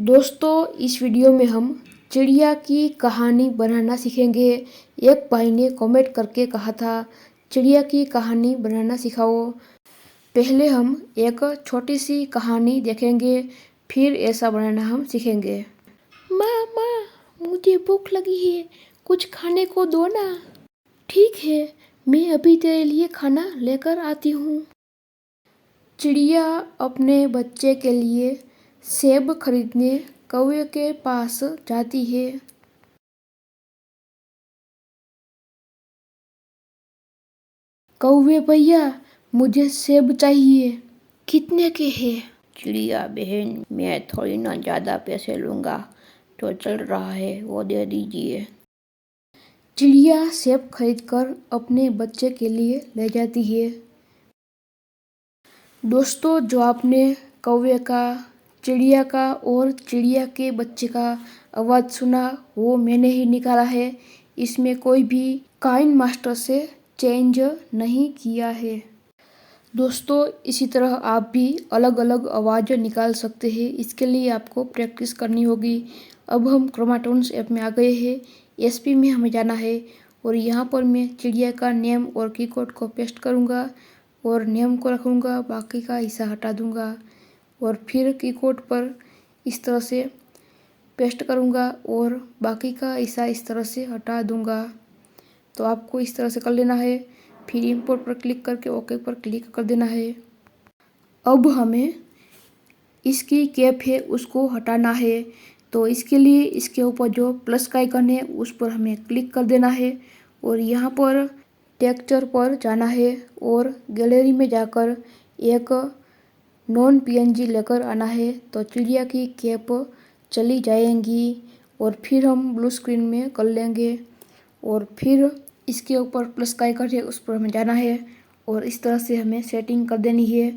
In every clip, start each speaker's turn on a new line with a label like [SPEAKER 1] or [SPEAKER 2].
[SPEAKER 1] दोस्तों इस वीडियो में हम चिड़िया की कहानी बनाना सीखेंगे। एक भाई ने कमेंट करके कहा था चिड़िया की कहानी बनाना सिखाओ। पहले हम एक छोटी सी कहानी देखेंगे, फिर ऐसा बनाना हम सीखेंगे। माँ माँ मुझे भूख लगी है, कुछ खाने को दो ना। ठीक है, मैं अभी तेरे लिए खाना लेकर आती हूँ। चिड़िया अपने बच्चे के लिए सेब खरीदने कौवे के पास जाती है। कौवे भैया, मुझे सेब चाहिए। कितने के हैं? चिड़िया बहन, मैं थोड़ी ना ज़्यादा पैसे लूँगा, जो चल रहा है वो दे दीजिए। चिड़िया सेब खरीदकर अपने बच्चे के लिए ले जाती है। दोस्तों, जो आपने कौवे का, चिड़िया का और चिड़िया के बच्चे का आवाज़ सुना वो मैंने ही निकाला है। इसमें कोई भी काइन मास्टर से चेंज नहीं किया है। दोस्तों, इसी तरह आप भी अलग अलग आवाज़ निकाल सकते हैं। इसके लिए आपको प्रैक्टिस करनी होगी। अब हम क्रोमाटोन्स ऐप में आ गए हैं। एसपी में हमें जाना है और यहाँ पर मैं चिड़िया का नेम और कीकोड को पेस्ट करूँगा और नेम को रखूँगा, बाकी का हिस्सा हटा दूँगा और फिर कीकोड पर इस तरह से पेस्ट करूँगा और बाकी का हिस्सा इस तरह से हटा दूँगा। तो आपको इस तरह से कर लेना है। फिर इंपोर्ट पर क्लिक करके ओके पर क्लिक कर देना है। अब हमें इसकी कैप है उसको हटाना है, तो इसके लिए इसके ऊपर जो प्लस का आइकन है उस पर हमें क्लिक कर देना है और यहाँ पर टेक्सचर पर जाना है और गैलरी में जाकर एक नॉन पीएनजी लेकर आना है। तो चिड़िया की कैप चली जाएंगी और फिर हम ब्लू स्क्रीन में कर लेंगे और फिर इसके ऊपर प्लस का आइकन है उस पर हमें जाना है और इस तरह से हमें सेटिंग कर देनी है।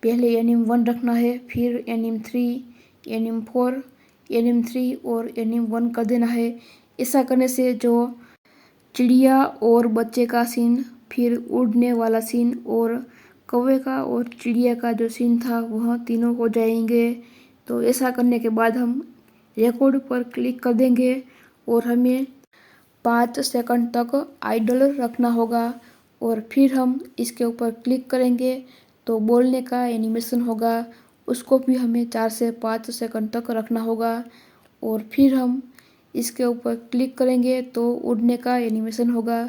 [SPEAKER 1] पहले एनिम 1 रखना है, फिर एनिम 3, एनिम 4, एनिम 3 और एनिम 1 कर देना है। ऐसा करने से जो चिड़िया और बच्चे का सीन, फिर उड़ने वाला सीन और कौवे का और चिड़िया का जो सीन था वह तीनों हो जाएंगे। तो ऐसा करने के बाद हम रिकॉर्ड पर क्लिक कर देंगे और हमें 5 सेकंड तक आइडल रखना होगा और फिर हम इसके ऊपर क्लिक करेंगे तो बोलने का एनिमेशन होगा, उसको भी हमें 4 से 5 सेकंड तक रखना होगा और फिर हम इसके ऊपर क्लिक करेंगे तो उड़ने का एनिमेशन होगा।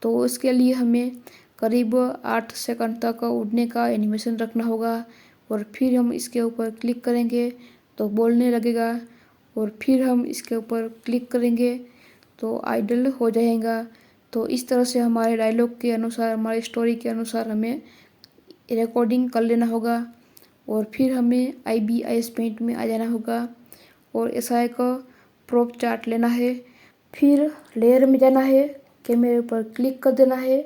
[SPEAKER 1] तो उसके लिए हमें करीब 8 सेकंड तक उड़ने का एनिमेशन रखना होगा और फिर हम इसके ऊपर क्लिक करेंगे तो बोलने लगेगा और फिर हम इसके ऊपर क्लिक करेंगे तो आइडल हो जाएगा। तो इस तरह से हमारे डायलॉग के अनुसार, हमारी स्टोरी के अनुसार हमें रिकॉर्डिंग कर लेना होगा और फिर हमें IBIS पेंट में आ जाना होगा और ऐसा एक प्रॉप चार्ट लेना है। फिर लेयर में जाना है, कैमरे पर क्लिक कर देना है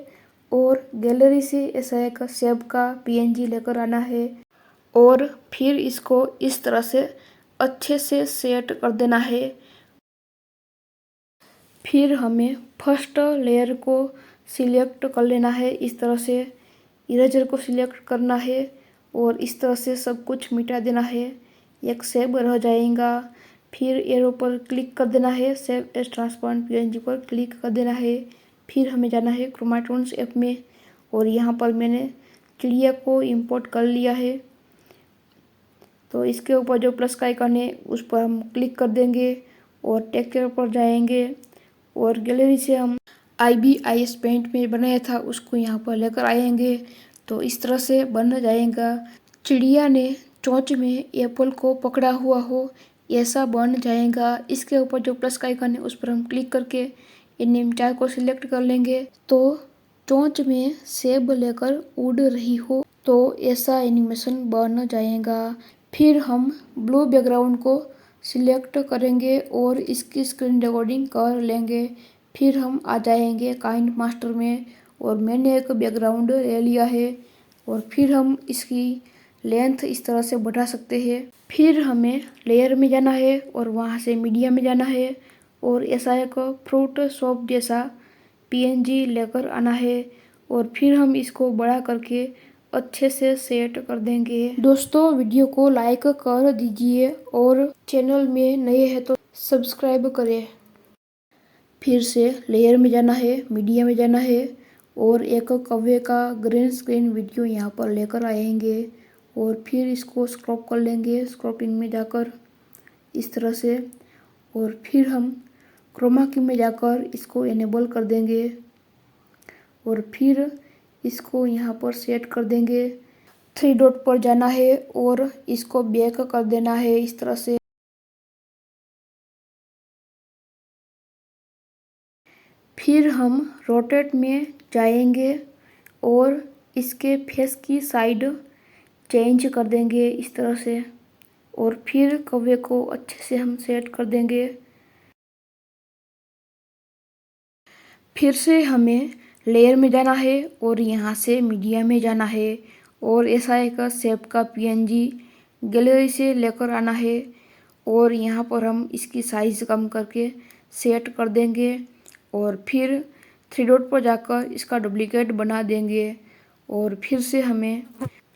[SPEAKER 1] और गैलरी से ऐसा एक शेप का PNG लेकर आना है और फिर इसको इस तरह से अच्छे से सेट कर देना है। फिर हमें फर्स्ट लेयर को सिलेक्ट कर लेना है, इस तरह से इरेजर को सिलेक्ट करना है और इस तरह से सब कुछ मिटा देना है, एक सेव रह जाएगा। फिर एरो पर क्लिक कर देना है, सेव एज ट्रांसपेरेंट PNG पर क्लिक कर देना है। फिर हमें जाना है क्रोमाटोन्स ऐप में और यहाँ पर मैंने चिड़िया को इंपोर्ट कर लिया है। तो इसके ऊपर जो प्लस का आइकन है उस पर हम क्लिक कर देंगे और टेक्सचर पर जाएंगे और गैलरी से हम IBIS पेंट में बनाया था उसको यहाँ पर लेकर आएंगे तो इस तरह से बन जाएगा। चिड़िया ने चोंच में एप्पल को पकड़ा हुआ हो ऐसा बन जाएगा। इसके ऊपर जो प्लस का आइकन है उस पर हम क्लिक करके एनिम 4 को सिलेक्ट कर लेंगे तो चोंच में सेब लेकर उड़ रही हो तो ऐसा एनिमेशन बन जाएगा। फिर हम ब्लू बैकग्राउंड को सिलेक्ट करेंगे और इसकी स्क्रीन रिकॉर्डिंग कर लेंगे। फिर हम आ जाएंगे काइंड मास्टर में और मैंने एक बैकग्राउंड ले लिया है और फिर हम इसकी लेंथ इस तरह से बढ़ा सकते हैं। फिर हमें लेयर में जाना है और वहाँ से मीडिया में जाना है और ऐसा एक फ्रूट शॉप जैसा PNG लेकर आना है और फिर हम इसको बड़ा करके अच्छे से सेट कर देंगे। दोस्तों वीडियो को लाइक कर दीजिए और चैनल में नए हैं तो सब्सक्राइब करें। फिर से लेयर में जाना है, मीडिया में जाना है और एक कव्वे का ग्रीन स्क्रीन वीडियो यहाँ पर लेकर आएंगे और फिर इसको स्क्रॉप कर लेंगे स्क्रॉपिंग में जाकर इस तरह से। और फिर हम क्रोमा की में जाकर इसको इनेबल कर देंगे और फिर इसको यहाँ पर सेट कर देंगे। 3 डॉट पर जाना है और इसको बैक कर देना है इस तरह से। फिर हम रोटेट में जाएंगे और इसके फेस की साइड चेंज कर देंगे इस तरह से और फिर कव्वे को अच्छे से हम सेट कर देंगे। फिर से हमें लेयर में जाना है और यहाँ से मीडिया में जाना है और ऐसा एक शेप का पीएनजी गैलरी से लेकर आना है और यहाँ पर हम इसकी साइज़ कम करके सेट कर देंगे और फिर 3 डॉट पर जाकर इसका डुप्लीकेट बना देंगे। और फिर से हमें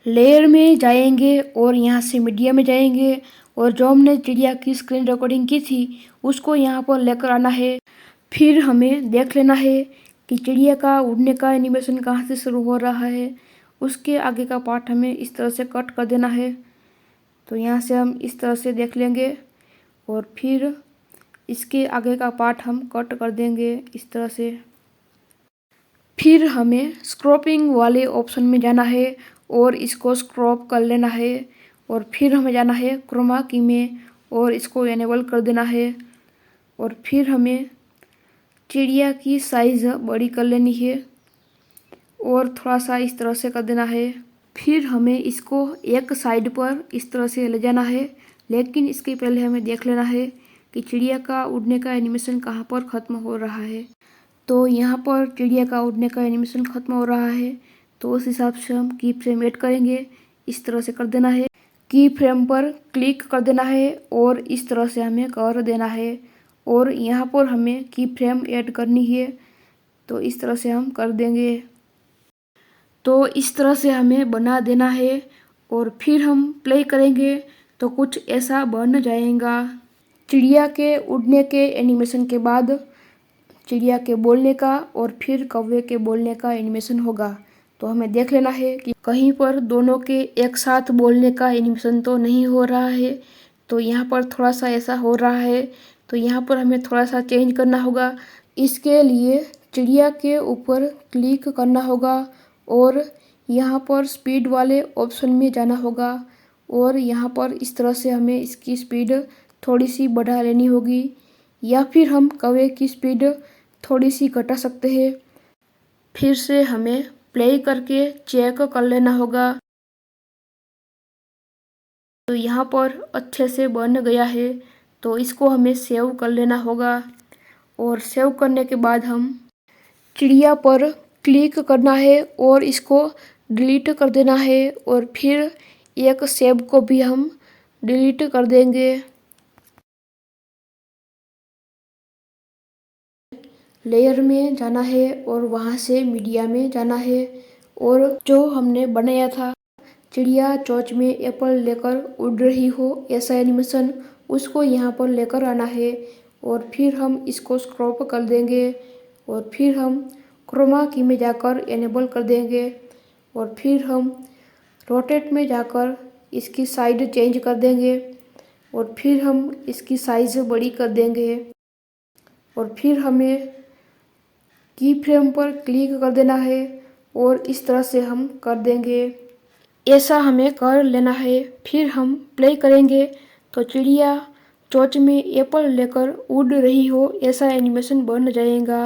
[SPEAKER 1] लेयर में जाएंगे और यहाँ से मीडिया में जाएंगे और जो हमने चिड़िया की स्क्रीन रिकॉर्डिंग की थी उसको यहाँ पर लेकर आना है। फिर हमें देख लेना है कि चिड़िया का उड़ने का एनिमेशन कहाँ से शुरू हो रहा है। उसके आगे का पार्ट हमें इस तरह से कट कर देना है। तो यहाँ से हम इस तरह से देख लेंगे और फिर इसके आगे का पार्ट हम कट कर देंगे इस तरह से। फिर हमें स्क्रॉपिंग वाले ऑप्शन में जाना है और इसको स्क्रॉप कर लेना है और फिर हमें जाना है क्रोमा की में और इसको इनेबल कर देना है और फिर हमें चिड़िया की साइज़ बड़ी कर लेनी है और थोड़ा सा इस तरह से कर देना है। फिर हमें इसको एक साइड पर इस तरह से ले जाना है, लेकिन इसके पहले हमें देख लेना है कि चिड़िया का उड़ने का एनिमेशन कहाँ पर ख़त्म हो रहा है। तो यहाँ पर चिड़िया का उड़ने का एनिमेशन ख़त्म हो रहा है तो उस हिसाब से हम की फ्रेम ऐड करेंगे। इस तरह से कर देना है, की फ्रेम पर क्लिक कर देना है और इस तरह से हमें कर देना है और यहाँ पर हमें की फ्रेम ऐड करनी है तो इस तरह से हम कर देंगे। तो इस तरह से हमें बना देना है और फिर हम प्ले करेंगे तो कुछ ऐसा बन जाएगा। चिड़िया के उड़ने के एनिमेशन के बाद चिड़िया के बोलने का और फिर कौवे के बोलने का एनिमेशन होगा। तो हमें देख लेना है कि कहीं पर दोनों के एक साथ बोलने का एनिमेशन तो नहीं हो रहा है। तो यहाँ पर थोड़ा सा ऐसा हो रहा है तो यहाँ पर हमें थोड़ा सा चेंज करना होगा। इसके लिए चिड़िया के ऊपर क्लिक करना होगा और यहाँ पर स्पीड वाले ऑप्शन में जाना होगा और यहाँ पर इस तरह से हमें इसकी स्पीड थोड़ी सी बढ़ा लेनी होगी या फिर हम कौवे की स्पीड थोड़ी सी घटा सकते हैं। फिर से हमें प्ले करके चेक कर लेना होगा। तो यहाँ पर अच्छे से बन गया है तो इसको हमें सेव कर लेना होगा और सेव करने के बाद हम चिड़िया पर क्लिक करना है और इसको डिलीट कर देना है और फिर एक सेव को भी हम डिलीट कर देंगे। लेयर में जाना है और वहाँ से मीडिया में जाना है और जो हमने बनाया था चिड़िया चोंच में एप्पल लेकर उड़ रही हो ऐसा एनिमेशन उसको यहाँ पर लेकर आना है और फिर हम इसको स्क्रॉप कर देंगे और फिर हम क्रोमा की में जाकर इनेबल कर देंगे और फिर हम रोटेट में जाकर इसकी साइड चेंज कर देंगे और फिर हम इसकी साइज़ बड़ी कर देंगे और फिर हमें की फ्रेम पर क्लिक कर देना है और इस तरह से हम कर देंगे। ऐसा हमें कर लेना है। फिर हम प्ले करेंगे तो चिड़िया चोंच में एप्पल लेकर उड़ रही हो ऐसा एनिमेशन बन जाएगा।